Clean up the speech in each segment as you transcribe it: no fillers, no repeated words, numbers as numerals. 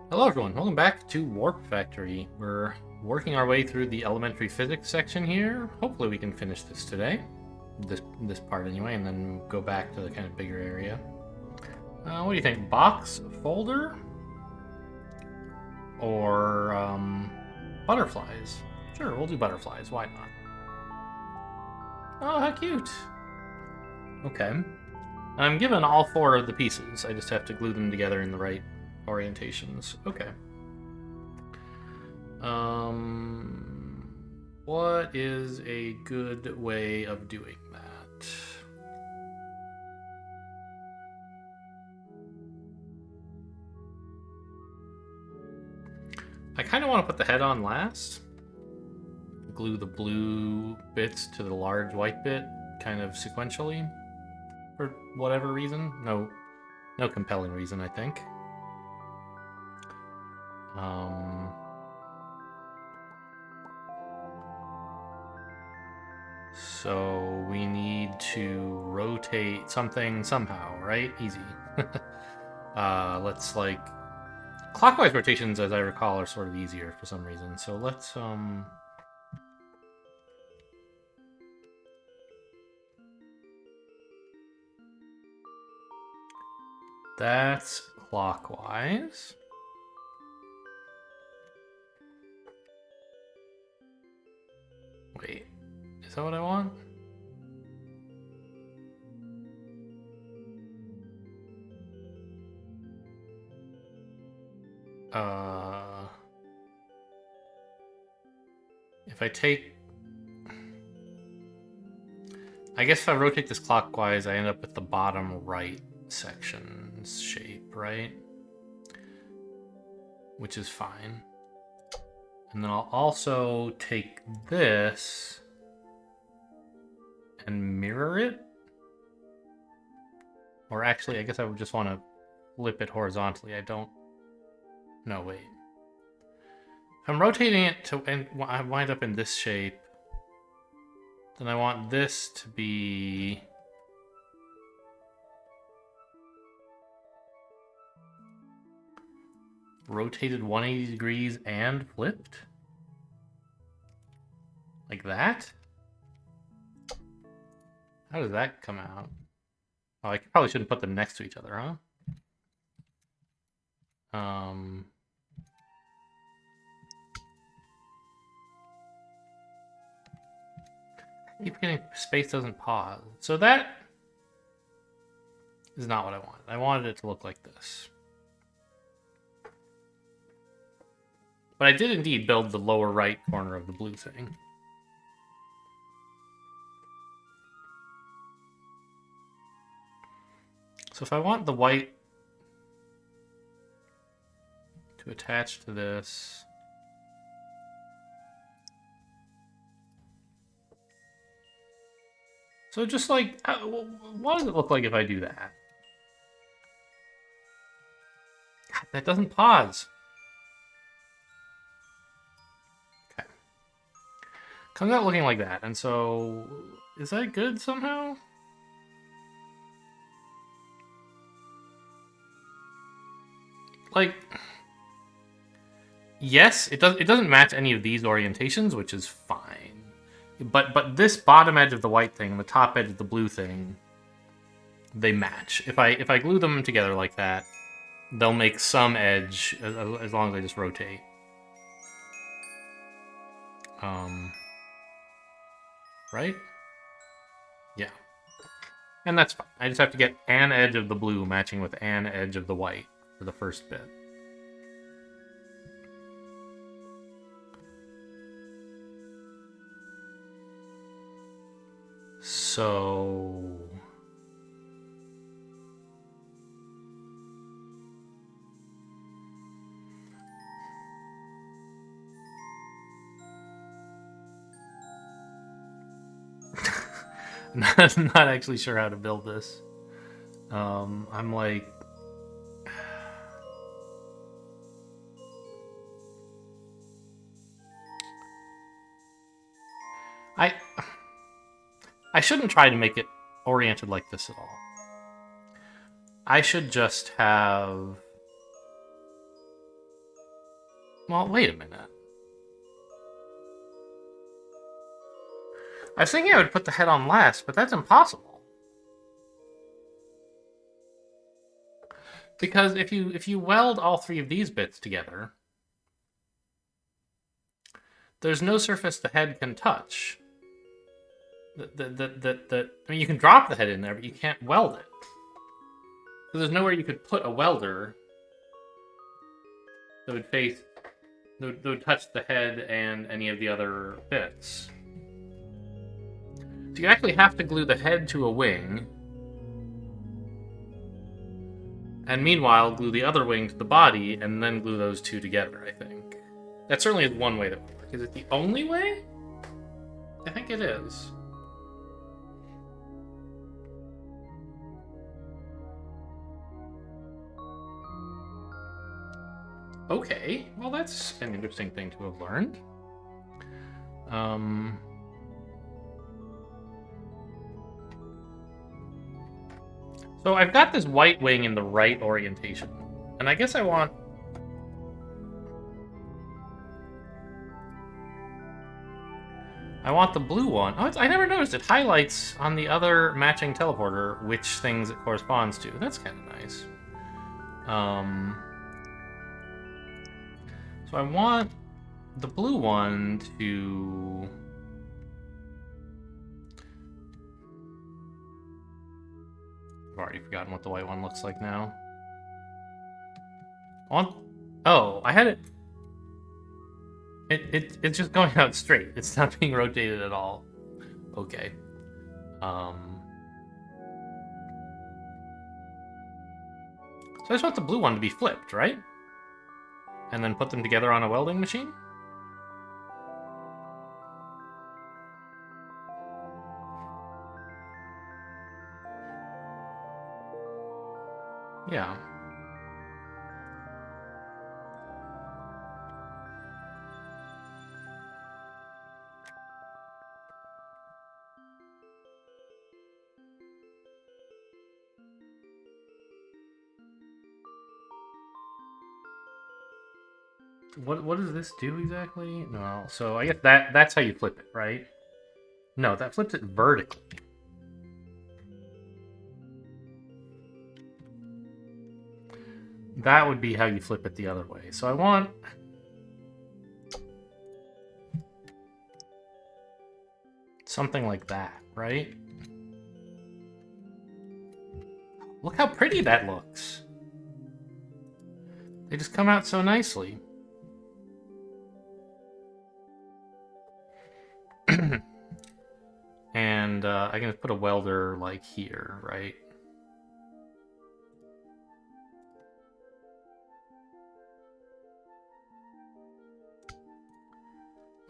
Hello everyone, welcome back to Warp Factory. We're working our way through the elementary physics section here. Hopefully we can finish this today. This part anyway, and then go back to the kind of bigger area. What do you think? Box, folder, or butterflies? Sure, we'll do butterflies, why not? Oh, how cute! Okay. I'm given all four of the pieces, I just have to glue them together in the right orientations. Okay. What is a good way of doing that? I kind of want to put the head on last. Glue the blue bits to the large white bit, kind of sequentially, for whatever reason. No compelling reason, I think. So we need to rotate something somehow, right? Easy. Let's like clockwise rotations, as I recall, are sort of easier for some reason. So let's that's clockwise. Wait, is that what I want? If I take... I guess if I rotate this clockwise, I end up with the bottom right section shape, right? Which is fine. And then I'll also take this and mirror it. Or actually, I guess I would just want to flip it horizontally. I don't... No, wait. If I'm rotating it to and I wind up in this shape, then I want this to be... rotated 180 degrees and flipped? Like that? How does that come out? Oh, I probably shouldn't put them next to each other, huh? Keep getting space doesn't pause. So that is not what I wanted. I wanted it to look like this. But I did indeed build the lower right corner of the blue thing. So if I want the white to attach to this... So just like, what does it look like if I do that? God, that doesn't pause. Okay. Comes out looking like that, and so, is that good somehow? Like, yes, it doesn't match any of these orientations, which is fine. But this bottom edge of the white thing and the top edge of the blue thing, they match. If I glue them together like that, they'll make some edge as long as I just rotate. Right? Yeah. And that's fine. I just have to get an edge of the blue matching with an edge of the white for the first bit. So... not actually sure how to build this. I'm like... I shouldn't try to make it oriented like this at all. I should just have Well, wait a minute. I was thinking I would put the head on last, but that's impossible. Because if you weld all three of these bits together, there's no surface the head can touch. I mean, you can drop the head in there, but you can't weld it. So there's nowhere you could put a welder that would face, that would touch the head and any of the other bits. So you actually have to glue the head to a wing, and meanwhile glue the other wing to the body, and then glue those two together, I think. That certainly is one way that would work. Is it the only way? I think it is. Okay, well that's an interesting thing to have learned. So I've got this white wing in the right orientation, and I guess I want... the blue one. Oh, I never noticed it highlights on the other matching teleporter which things it corresponds to. That's kind of nice. So I want the blue one to... I've already forgotten what the white one looks like now. Oh, I had it... It's just going out straight. It's not being rotated at all. Okay. So I just want the blue one to be flipped, right? And then put them together on a welding machine? Yeah. What does this do exactly? No, so I guess that's how you flip it, right? No, that flips it vertically. That would be how you flip it the other way. So I want... something like that, right? Look how pretty that looks. They just come out so nicely. And I can just put a welder like here, right?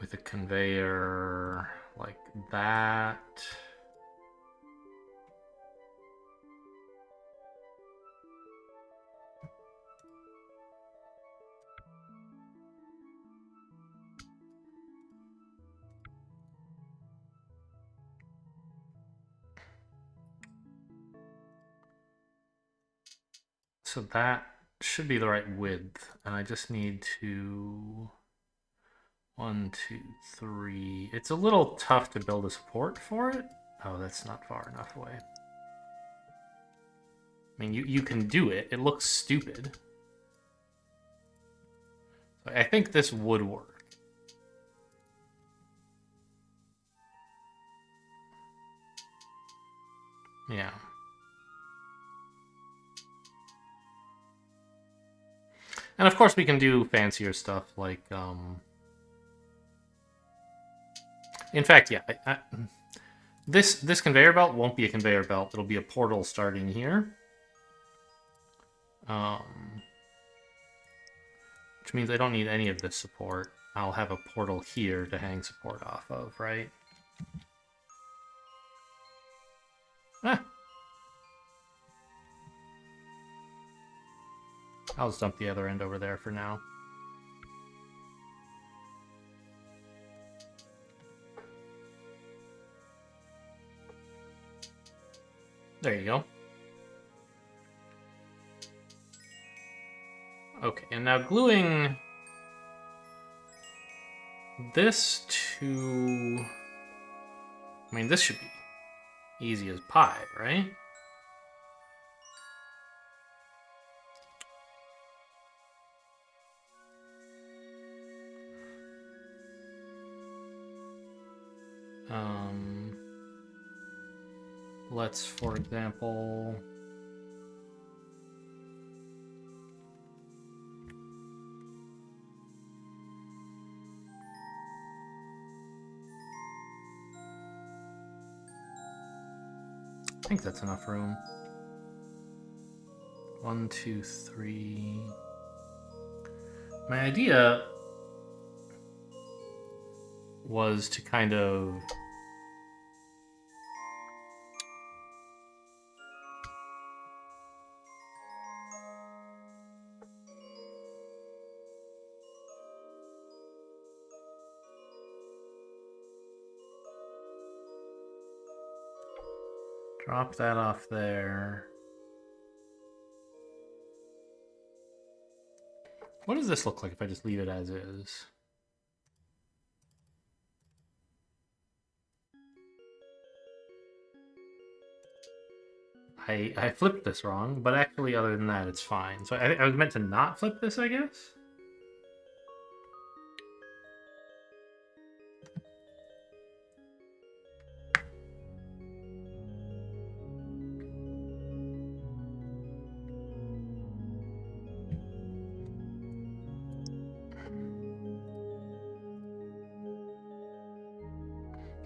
With a conveyor like that. So that should be the right width, and I just need to... 1, 2, 3. It's a little tough to build a support for it. Oh, that's not far enough away. I mean, you can do it. It looks stupid. I think this would work. Yeah. And of course we can do fancier stuff like, in fact, yeah, this conveyor belt won't be a conveyor belt. It'll be a portal starting here. Which means I don't need any of this support. I'll have a portal here to hang support off of, right? Ah. I'll just dump the other end over there for now. There you go. Okay, and now gluing this to... I mean, this should be easy as pie, right? Let's, for example... I think that's enough room. 1, 2, 3. My idea was to kind of drop that off there. What does this look like if I just leave it as is? I flipped this wrong, but actually other than that, it's fine. So I was meant to not flip this, I guess?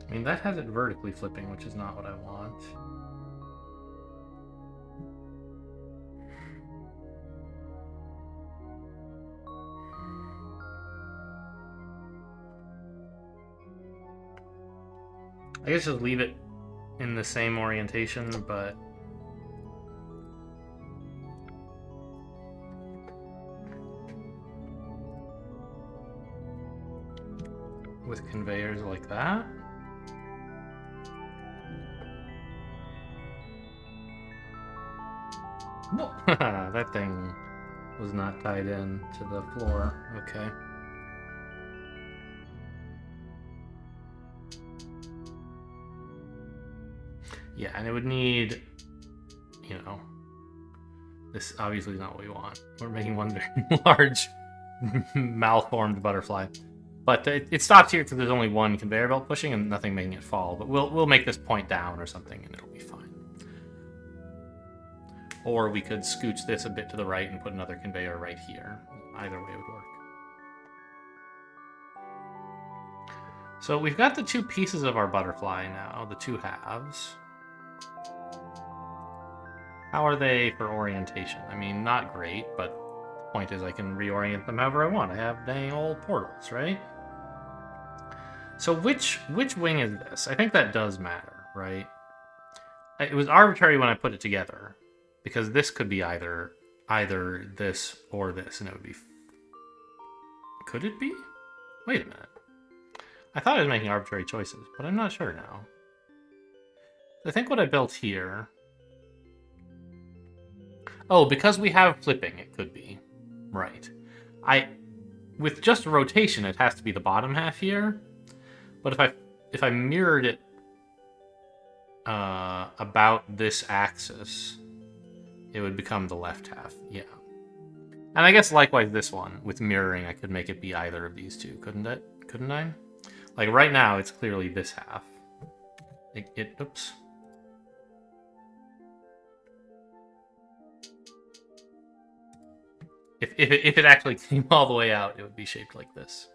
I mean, that has it vertically flipping, which is not what I want. I guess just leave it in the same orientation, but... with conveyors like that? No, that thing was not tied in to the floor. Okay. Yeah, and it would need, you know, this obviously is not what we want. We're making one very large, malformed butterfly. But it stops here because there's only one conveyor belt pushing and nothing making it fall. But we'll make this point down or something and it'll be fine. Or we could scooch this a bit to the right and put another conveyor right here. Either way would work. So we've got the two pieces of our butterfly now, the two halves. How are they for orientation? I mean, not great, but the point is I can reorient them however I want. I have dang old portals, right? So which wing is this? I think that does matter, right? It was arbitrary when I put it together, because this could be either this or this, and it would be... Could it be? Wait a minute. I thought I was making arbitrary choices, but I'm not sure now. I think what I built here... Oh, because we have flipping, it could be. Right. With just rotation, it has to be the bottom half here. But if I mirrored it about this axis, it would become the left half. Yeah. And I guess likewise this one, with mirroring, I could make it be either of these two, couldn't it? Couldn't I? Like right now, it's clearly this half. Oops. If it actually came all the way out, it would be shaped like this.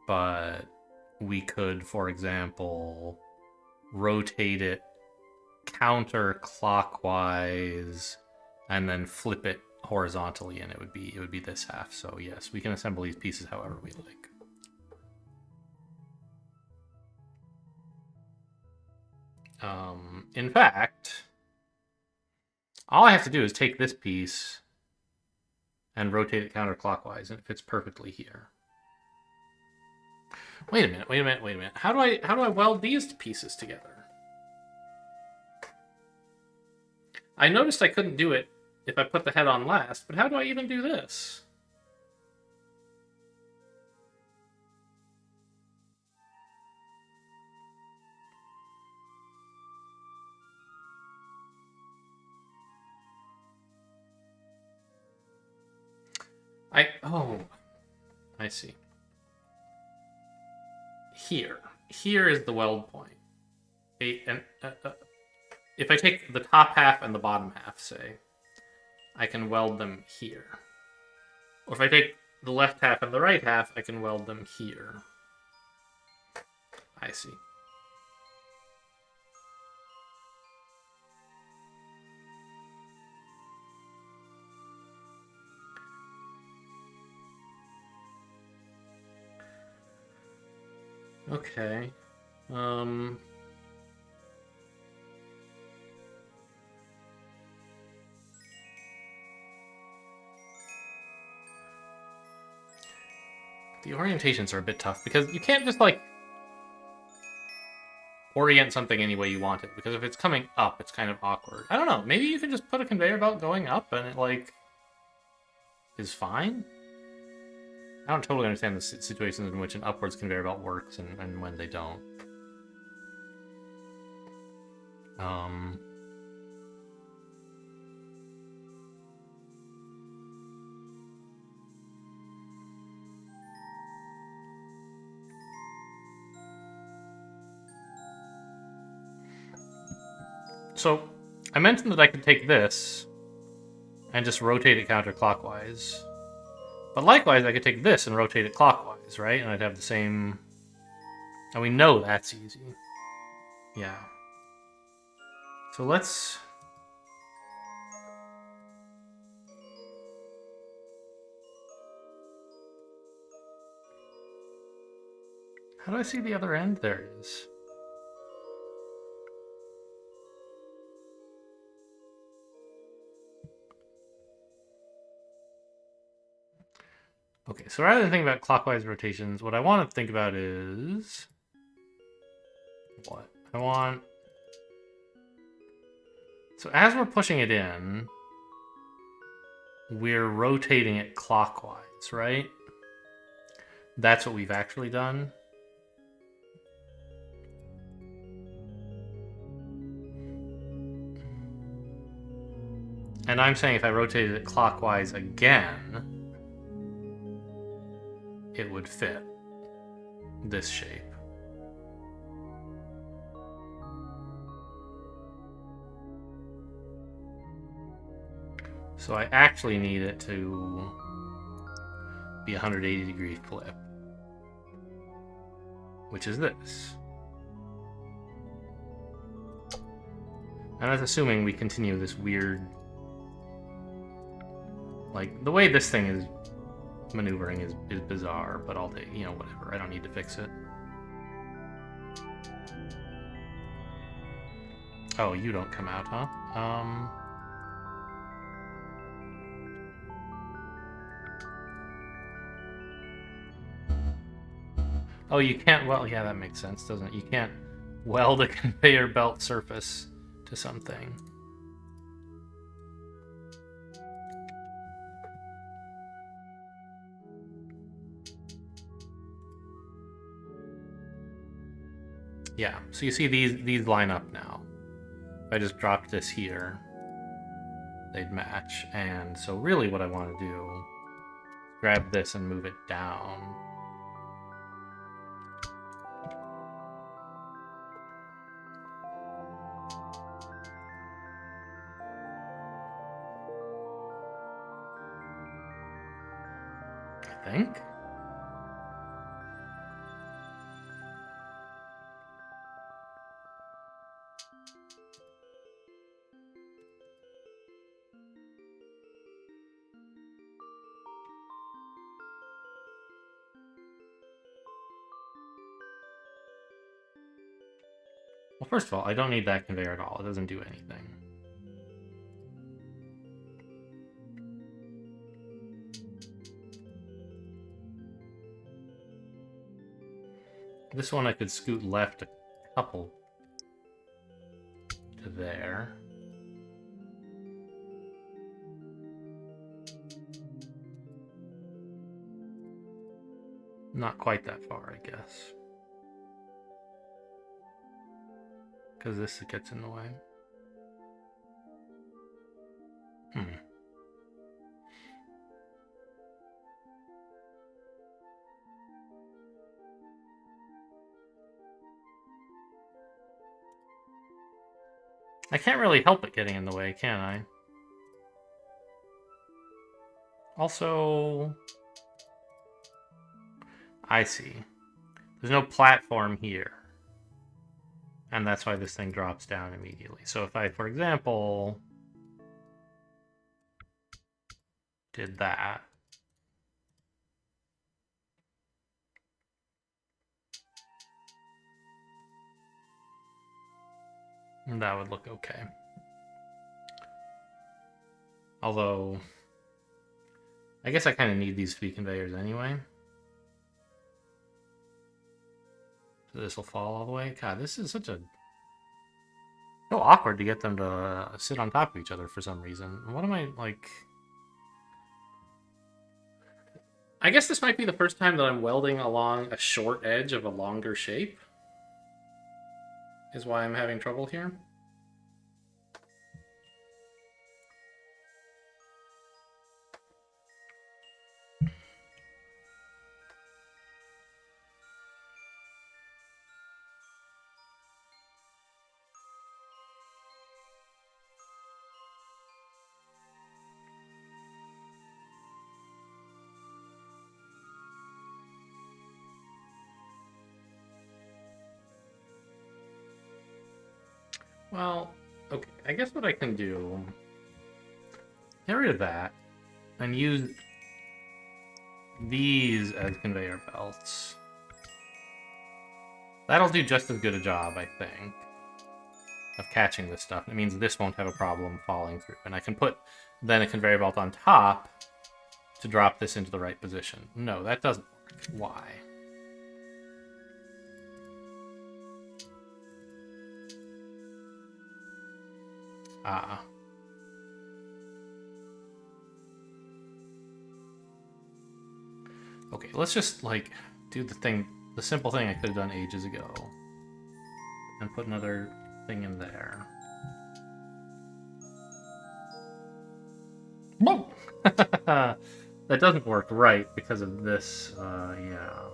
But we could, for example, rotate it counterclockwise and then flip it horizontally, and it would be this half. So yes, we can assemble these pieces however we like. In fact, all I have to do is take this piece and rotate it counterclockwise, and it fits perfectly here. Wait a minute. How do I weld these pieces together? I noticed I couldn't do it if I put the head on last, but how do I even do this? I see. Here is the weld point. If I take the top half and the bottom half, say, I can weld them here. Or if I take the left half and the right half, I can weld them here. I see. Okay. The orientations are a bit tough because you can't just like orient something any way you want it, because if it's coming up, it's kind of awkward. I don't know. Maybe you can just put a conveyor belt going up and it like is fine. I don't totally understand the situations in which an upwards conveyor belt works and when they don't. So, I mentioned that I could take this and just rotate it counterclockwise. But likewise, I could take this and rotate it clockwise, right? And I'd have the same... And we know that's easy. Yeah. So let's... How do I see the other end? There it is. Okay, so rather than think about clockwise rotations, what I want to think about is... What? I want... So as we're pushing it in, we're rotating it clockwise, right? That's what we've actually done. And I'm saying if I rotated it clockwise again, it would fit this shape. So I actually need it to be 180 degree flip, which is this. And that's assuming we continue this weird... Like, the way this thing is maneuvering is bizarre, but I'll take, you know, whatever. I don't need to fix it. Oh, you don't come out, huh? Oh, you can't... Well, yeah, that makes sense, doesn't it? You can't weld a conveyor belt surface to something. Yeah, so you see these line up now. If I just dropped this here, they'd match. And so really what I want to do, grab this and move it down. I think. Well, first of all, I don't need that conveyor at all. It doesn't do anything. This one I could scoot left a couple to there. Not quite that far, I guess. Because this gets in the way. I can't really help it getting in the way, can I? Also, I see. There's no platform here. And that's why this thing drops down immediately. So if I, for example, did that, that would look okay. Although, I guess I kind of need these to be conveyors anyway. So this will fall all the way. God, this is such a... so awkward to get them to sit on top of each other for some reason. What am I, like... I guess this might be the first time that I'm welding along a short edge of a longer shape. Is why I'm having trouble here. Well, okay, I guess what I can do... get rid of that, and use these as conveyor belts. That'll do just as good a job, I think, of catching this stuff. It means this won't have a problem falling through. And I can put then a conveyor belt on top to drop this into the right position. No, that doesn't work. Why? Ah. Okay, let's just, like, do the simple thing I could have done ages ago. And put another thing in there. Whoa! That doesn't work right because of this, yeah.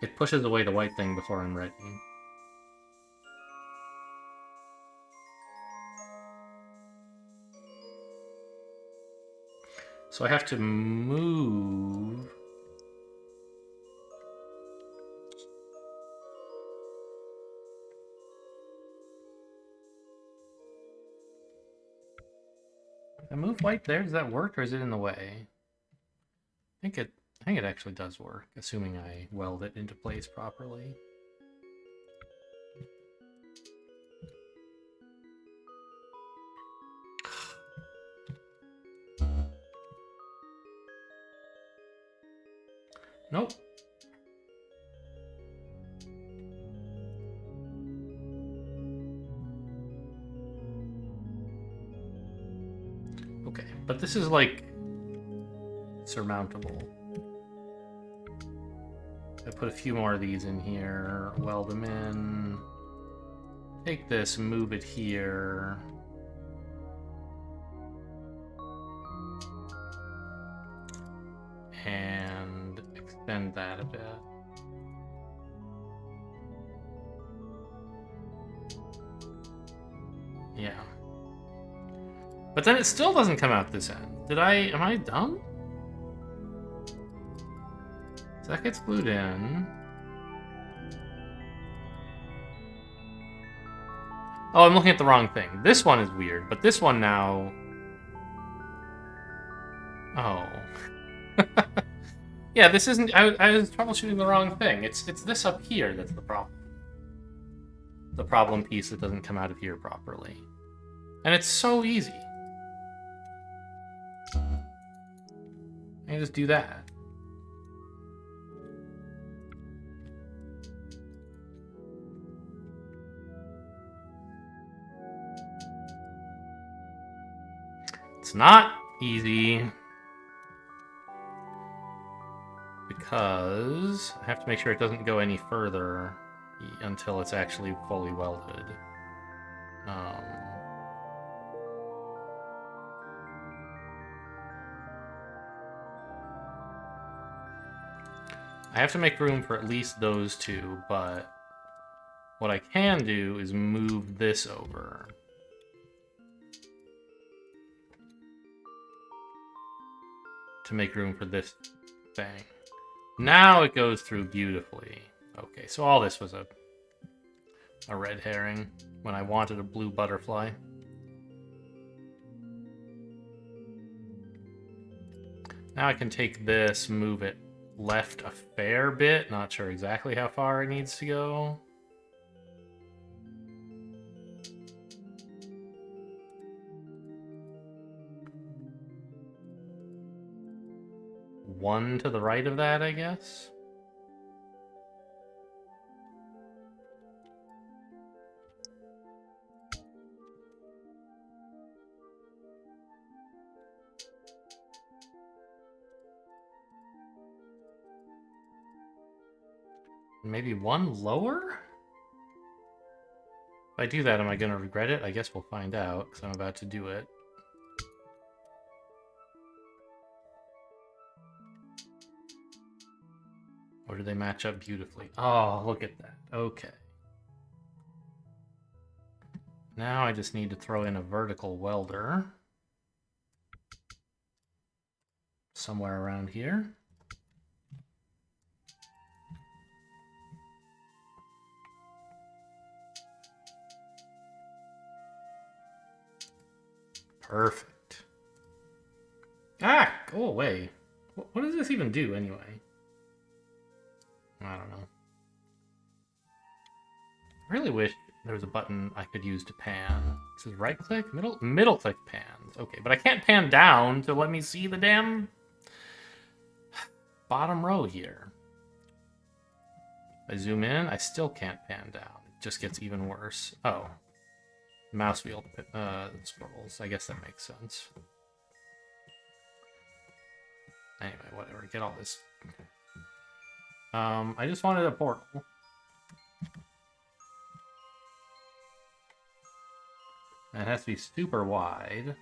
It pushes away the white thing before I'm ready. So I have to move... If I move white there, does that work, or is it in the way? I think it actually does work, assuming I weld it into place properly. Nope. Okay, but this is like surmountable. I put a few more of these in here, weld them in. Take this, move it here. And extend that a bit. Yeah. But then it still doesn't come out this end. Am I dumb? So that gets glued in. Oh, I'm looking at the wrong thing. This one is weird, but this one now... Oh. Yeah, this isn't... I was troubleshooting the wrong thing. It's this up here that's the problem. The problem piece that doesn't come out of here properly. And it's so easy. I can just do that. It's not easy because I have to make sure it doesn't go any further until it's actually fully welded. I have to make room for at least those two, but what I can do is move this over. To make room for this thing. Now it goes through beautifully. Okay, so all this was a red herring when I wanted a blue butterfly. Now I can take this, move it left a fair bit. Not sure exactly how far it needs to go. One to the right of that, I guess. Maybe one lower? If I do that, am I going to regret it? I guess we'll find out, because I'm about to do it. Or do they match up beautifully? Oh, look at that. Okay. Now I just need to throw in a vertical welder. Somewhere around here. Perfect. Ah, go away. What does this even do anyway? I don't know. I really wish there was a button I could use to pan. This is right click, middle click pans. Okay, but I can't pan down to let me see the damn bottom row here. If I zoom in, I still can't pan down. It just gets even worse. Oh. Mouse wheel scrolls. I guess that makes sense. Anyway, whatever. Get all this. I just wanted a portal. And it has to be super wide.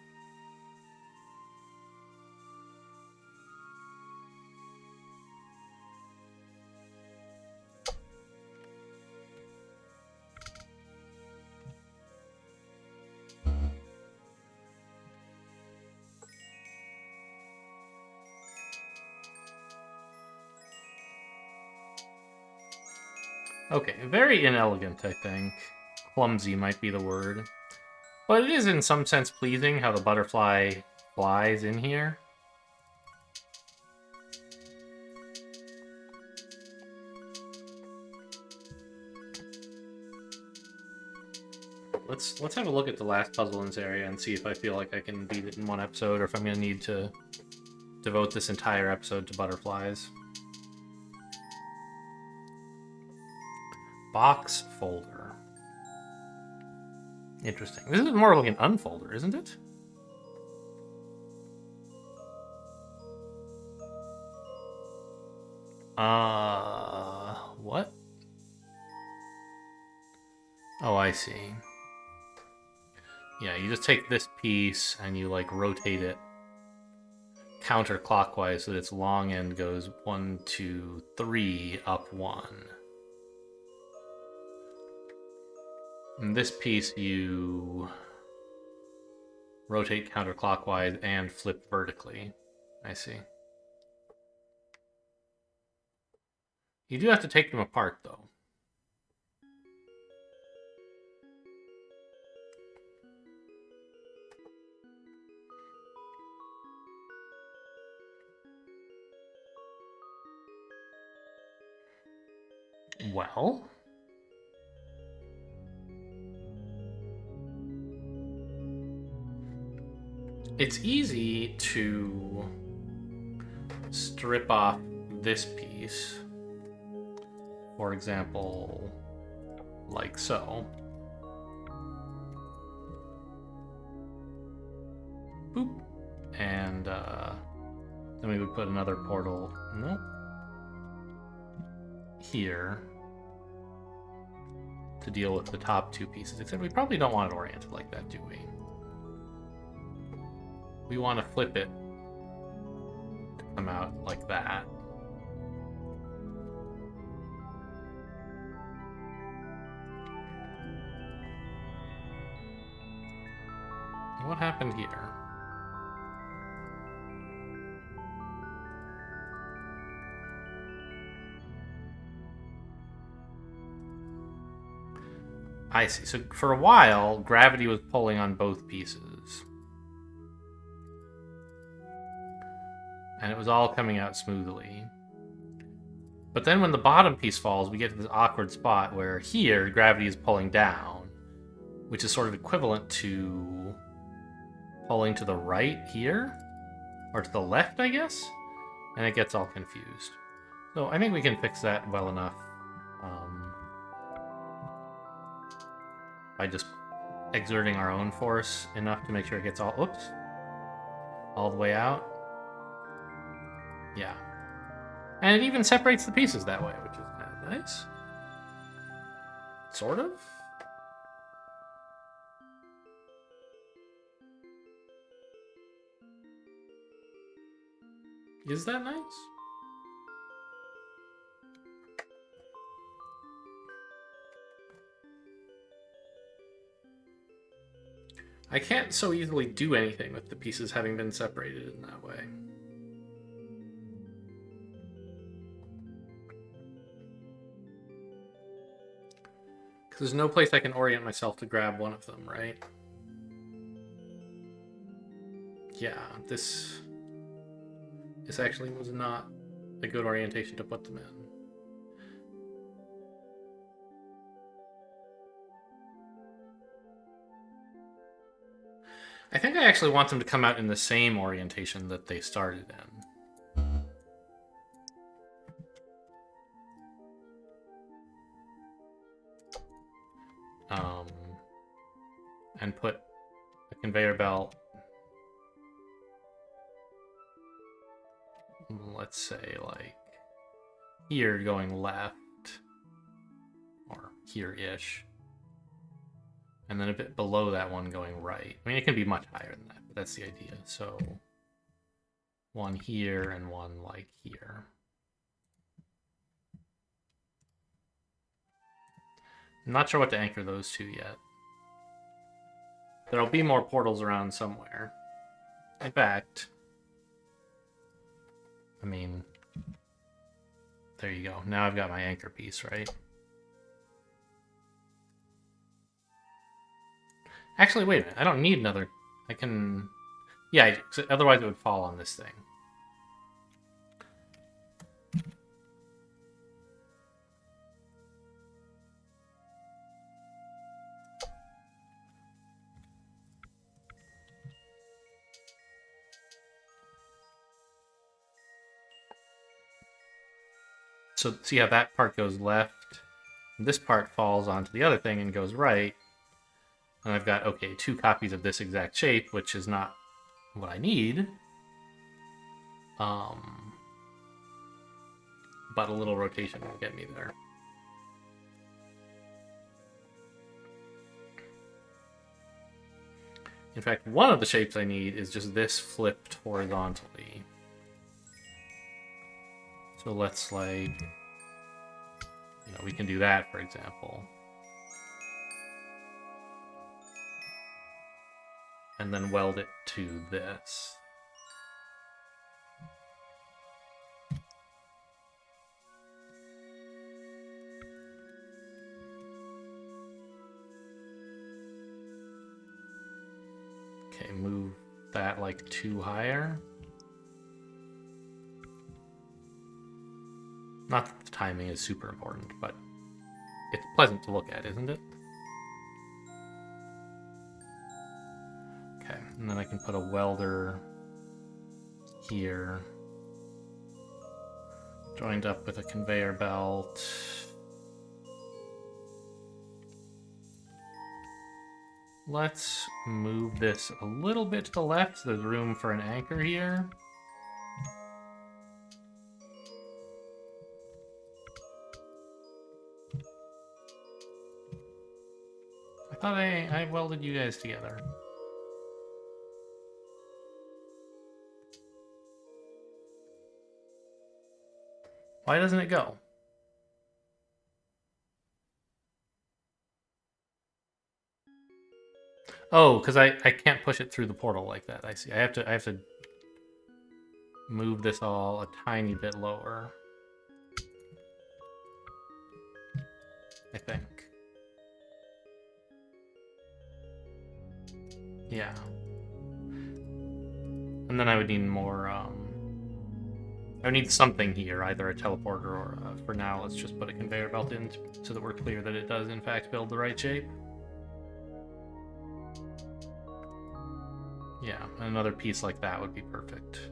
Okay, very inelegant, I think. Clumsy might be the word. But it is in some sense pleasing how the butterfly flies in here. Let's have a look at the last puzzle in this area and see if I feel like I can beat it in one episode, or if I'm going to need to devote this entire episode to butterflies. Box folder. Interesting. This is more like an unfolder, isn't it? What? Oh, I see. Yeah, you just take this piece and you like rotate it counterclockwise so that its long end goes 1, 2, 3, up 1. And this piece you rotate counterclockwise and flip vertically. I see. You do have to take them apart, though. Well... it's easy to strip off this piece, for example, like so. Boop. And then we would put another portal, nope, here to deal with the top two pieces, except we probably don't want it oriented like that, do we? We want to flip it to come out like that. What happened here? I see. So for a while, gravity was pulling on both pieces. And it was all coming out smoothly. But then when the bottom piece falls, we get to this awkward spot where here, gravity is pulling down, which is sort of equivalent to pulling to the right here, or to the left, I guess? And it gets all confused. So I think we can fix that well enough by just exerting our own force enough to make sure it gets all the way out. Yeah. And it even separates the pieces that way, which is kind of nice. Sort of. Is that nice? I can't so easily do anything with the pieces having been separated in that way. Because there's no place I can orient myself to grab one of them, right? Yeah, this actually was not a good orientation to put them in. I think I actually want them to come out in the same orientation that they started in. And put a conveyor belt, let's say, like, here going left, or here-ish. And then a bit below that one going right. I mean, it can be much higher than that, but that's the idea. So, one here and one, like, here. I'm not sure what to anchor those two yet. There'll be more portals around somewhere. In fact, I mean, there you go. Now I've got my anchor piece, right? Actually, wait a minute. I don't need another. I can... Yeah, otherwise it would fall on this thing. So see how that part goes left? This part falls onto the other thing and goes right. And I've got, okay, 2 copies of this exact shape, which is not what I need. But a little rotation will get me there. In fact, one of the shapes I need is just this flipped horizontally. So let's, like, you know, we can do that, for example. And then weld it to this. Okay, move that like 2 higher. Not that the timing is super important, but it's pleasant to look at, isn't it? Okay, and then I can put a welder here, joined up with a conveyor belt. Let's move this a little bit to the left so there's room for an anchor here. I thought I welded you guys together. Why doesn't it go? Oh, because I can't push it through the portal like that. I see. I have to move this all a tiny bit lower. I think. Yeah. And then I would need more, I would need something here, either a teleporter or, for now, let's just put a conveyor belt in so that we're clear that it does, in fact, build the right shape. Yeah, another piece like that would be perfect.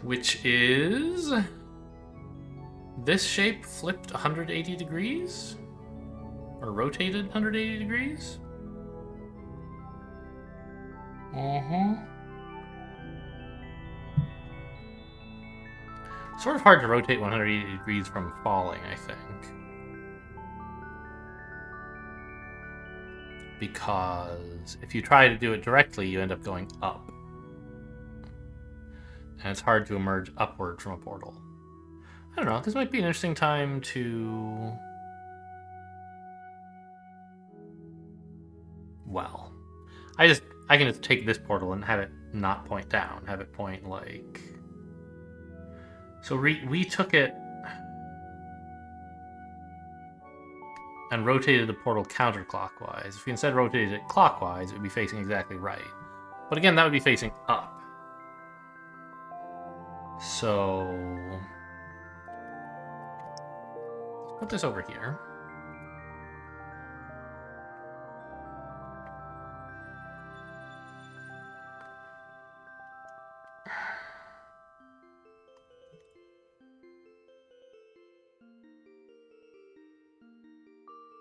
Which is this shape flipped 180 degrees? Or rotated 180 degrees? Sort of hard to rotate 180 degrees from falling, I think. Because if you try to do it directly, you end up going up. And it's hard to emerge upward from a portal. I don't know, this might be an interesting time to... Well, I can just take this portal and have it not point down, have it point like... So we took it and rotated the portal counterclockwise. If we instead rotated it clockwise, it would be facing exactly right. But again, that would be facing up. So let's put this over here.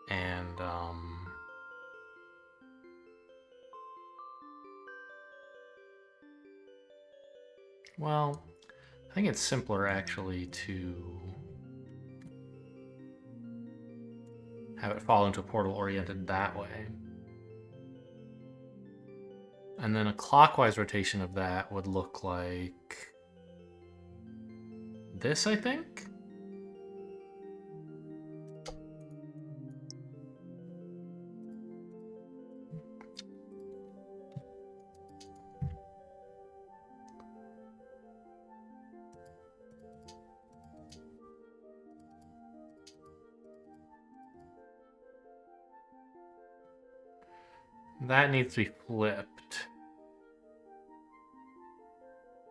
And well, I think it's simpler actually to have it fall into a portal oriented that way. And then a clockwise rotation of that would look like this, I think? That needs to be flipped.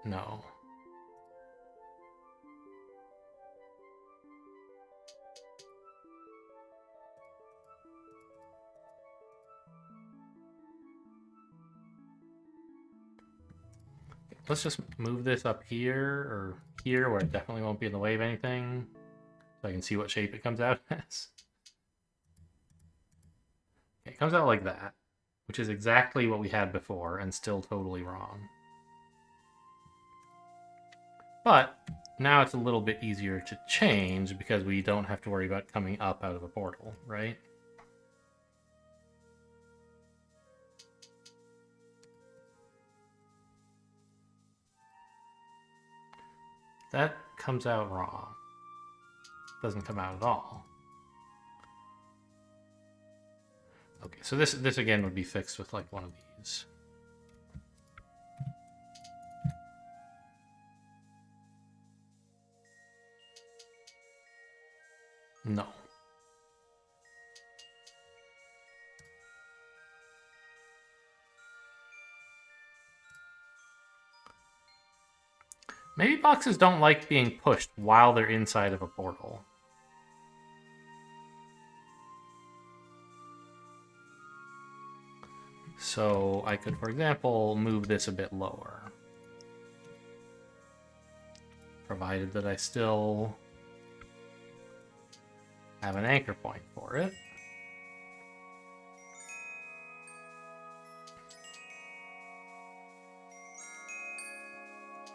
No. Let's just move this up here or here where it definitely won't be in the way of anything. So I can see what shape it comes out as. Okay, it comes out like that, which is exactly what we had before and still totally wrong. But now it's a little bit easier to change because we don't have to worry about coming up out of a portal, right? That comes out wrong. Doesn't come out at all. Okay, so this again would be fixed with like one of these. No. Maybe boxes don't like being pushed while they're inside of a portal. So I could, for example, move this a bit lower. Provided that I still have an anchor point for it.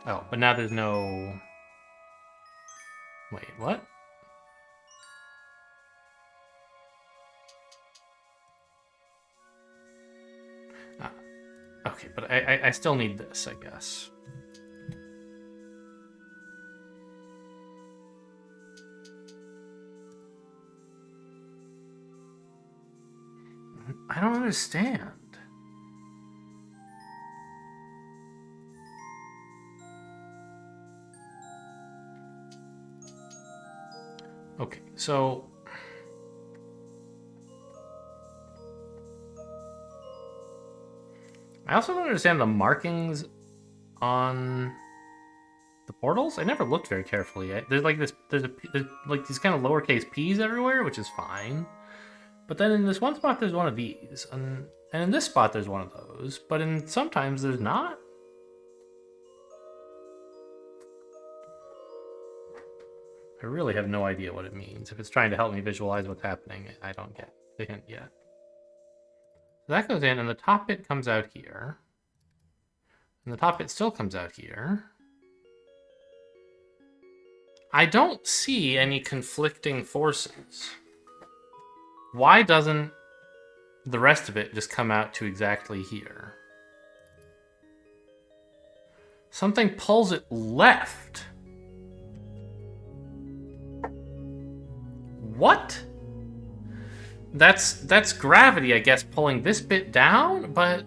Oh, but now there's no... Wait, what? Ah, okay, but I still need this, I guess. I don't understand. Okay, so I also don't understand the markings on the portals. I never looked very carefully. There's like there's like these kind of lowercase p's everywhere, which is fine. But then in this one spot, there's one of these, and in this spot, there's one of those. But in sometimes there's not. I really have no idea what it means. If it's trying to help me visualize what's happening, I don't get the hint yet. So that goes in, and the top bit comes out here. And the top bit still comes out here. I don't see any conflicting forces. Why doesn't the rest of it just come out to exactly here? Something pulls it left. What? That's gravity, I guess, pulling this bit down, but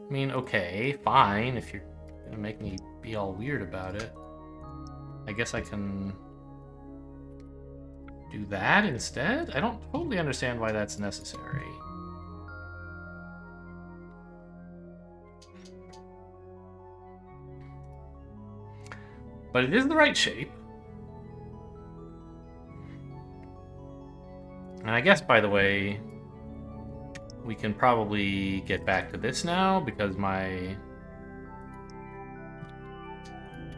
I mean, okay, fine, if you're gonna make me be all weird about it. I guess I can do that instead? I don't totally understand why that's necessary. But it is the right shape. And I guess, by the way, we can probably get back to this now, because my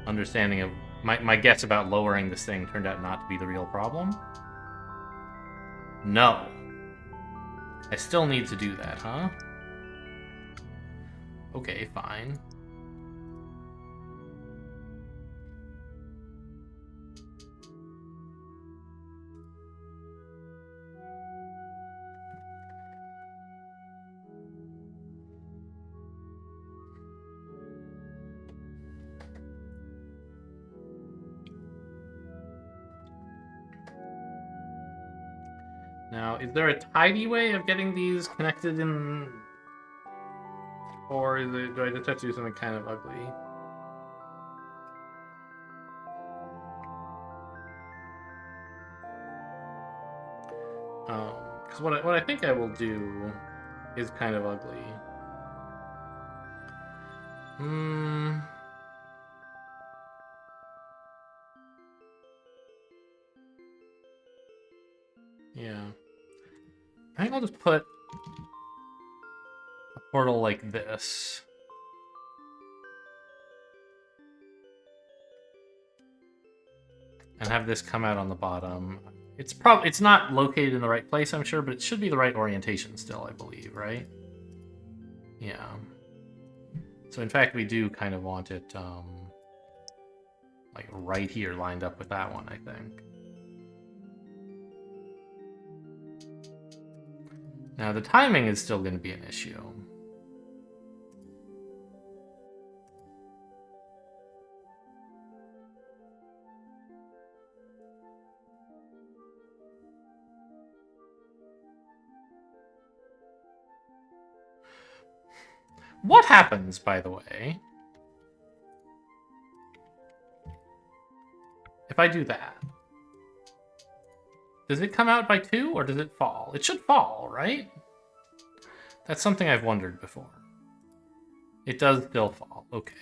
understanding of my guess about lowering this thing turned out not to be the real problem. No. I still need to do that, huh? Okay, fine. Now, is there a tidy way of getting these connected in... Or do I just have to do something kind of ugly? Because what I think I will do is kind of ugly. Yeah. I think I'll just put a portal like this. And have this come out on the bottom. It's not located in the right place, I'm sure, but it should be the right orientation still, I believe, right? Yeah. So in fact, we do kind of want it, like right here, lined up with that one, I think. Now, the timing is still going to be an issue. What happens, by the way, if I do that? Does it come out by 2, or does it fall? It should fall, right? That's something I've wondered before. It does still fall. Okay.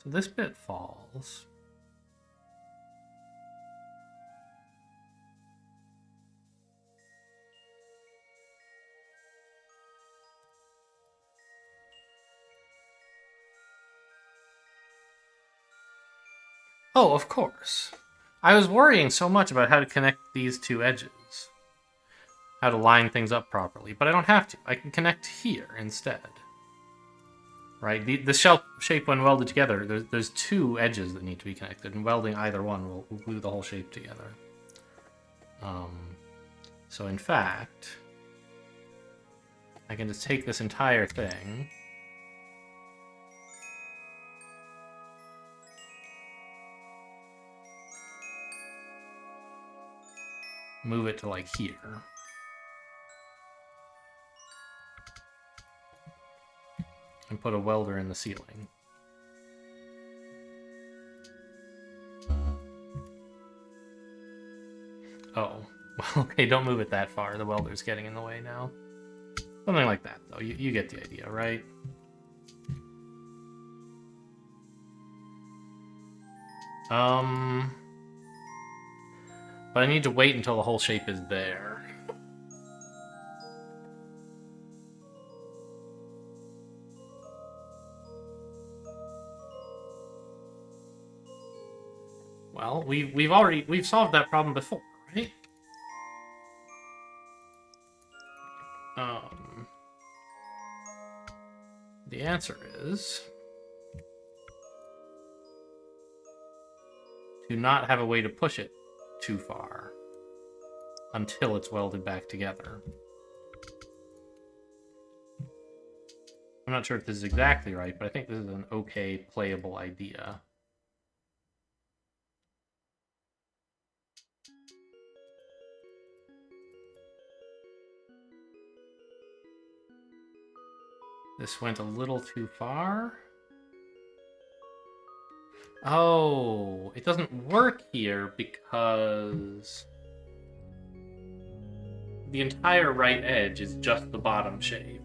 So this bit falls. Oh, of course. I was worrying so much about how to connect these two edges. How to line things up properly, but I don't have to. I can connect here instead. Right? The shape, when welded together, there's two edges that need to be connected, and welding either one will glue the whole shape together. So in fact, I can just take this entire thing, move it to like here. And put a welder in the ceiling. Oh, well, okay, don't move it that far. The welder's getting in the way now. Something like that, though. You get the idea, right? But I need to wait until the whole shape is there. Well, we've solved that problem before, right? The answer is to not have a way to push it too far until it's welded back together. I'm not sure if this is exactly right, but I think this is an okay playable idea. This went a little too far. Oh, it doesn't work here because the entire right edge is just the bottom shape.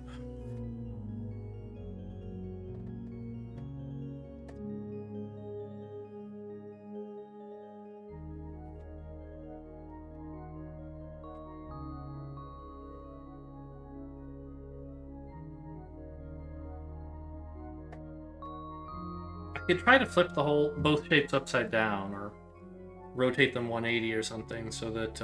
I could try to flip both shapes upside down, or rotate them 180 or something, so that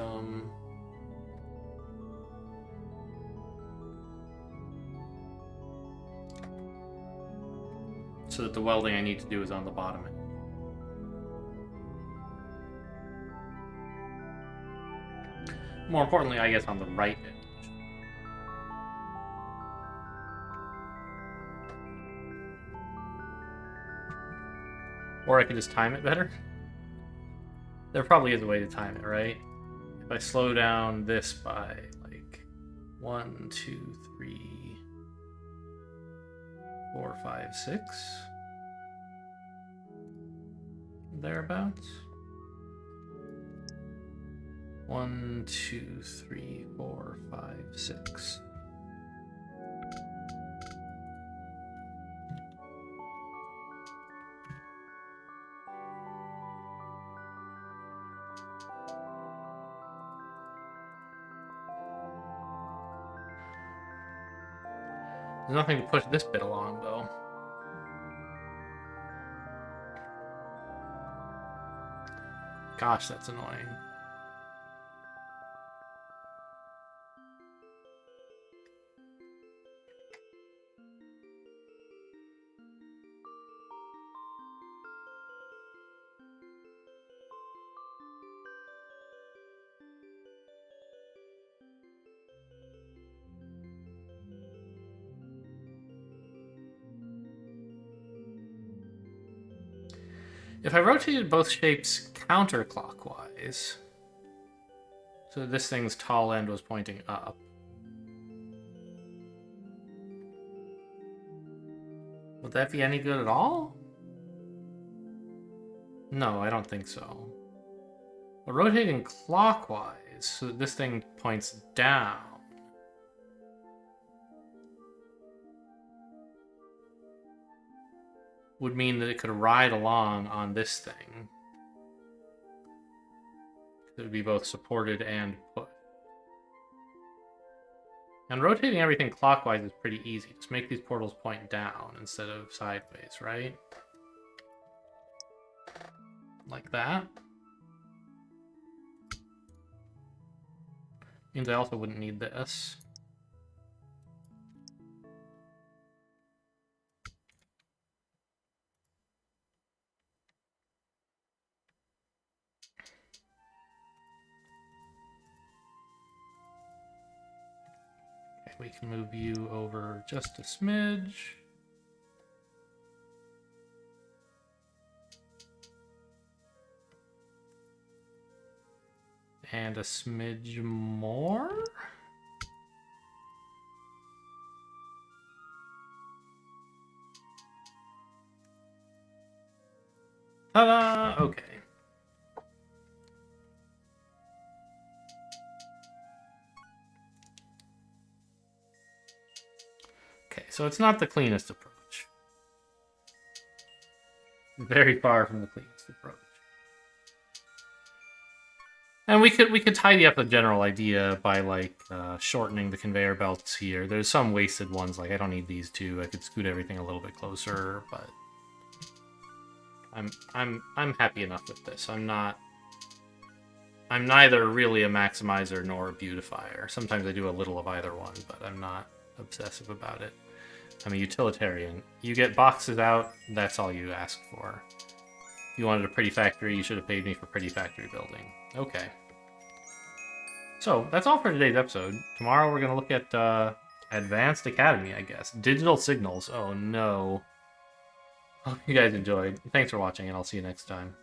the welding I need to do is on the bottom end. More importantly, I guess on the right edge. Or I could just time it better. There probably is a way to time it, right? If I slow down this by like 1, 2, 3, 4, 5, 6. Thereabouts. 1, 2, 3, 4, 5, 6. There's nothing to push this bit along, though. Gosh, that's annoying. If I rotated both shapes counterclockwise, so this thing's tall end was pointing up, would that be any good at all? No, I don't think so. But rotating clockwise, so this thing points down, would mean that it could ride along on this thing. It would be both supported and put. And rotating everything clockwise is pretty easy. Just make these portals point down instead of sideways, right? Like that. Means I also wouldn't need this. Okay, we can move you over just a smidge. And a smidge more? Ta-da! Okay. Okay, so it's not the cleanest approach. Very far from the cleanest approach. And we could tidy up the general idea by like shortening the conveyor belts here. There's some wasted ones, like I don't need these two. I could scoot everything a little bit closer, but I'm happy enough with this. I'm neither really a maximizer nor a beautifier. Sometimes I do a little of either one, but I'm not obsessive about it. I'm a utilitarian. You get boxes out, that's all you ask for. If you wanted a pretty factory, you should have paid me for pretty factory building. Okay. So, that's all for today's episode. Tomorrow we're going to look at Advanced Academy, I guess. Digital Signals. Oh no. Hope you guys enjoyed. Thanks for watching, and I'll see you next time.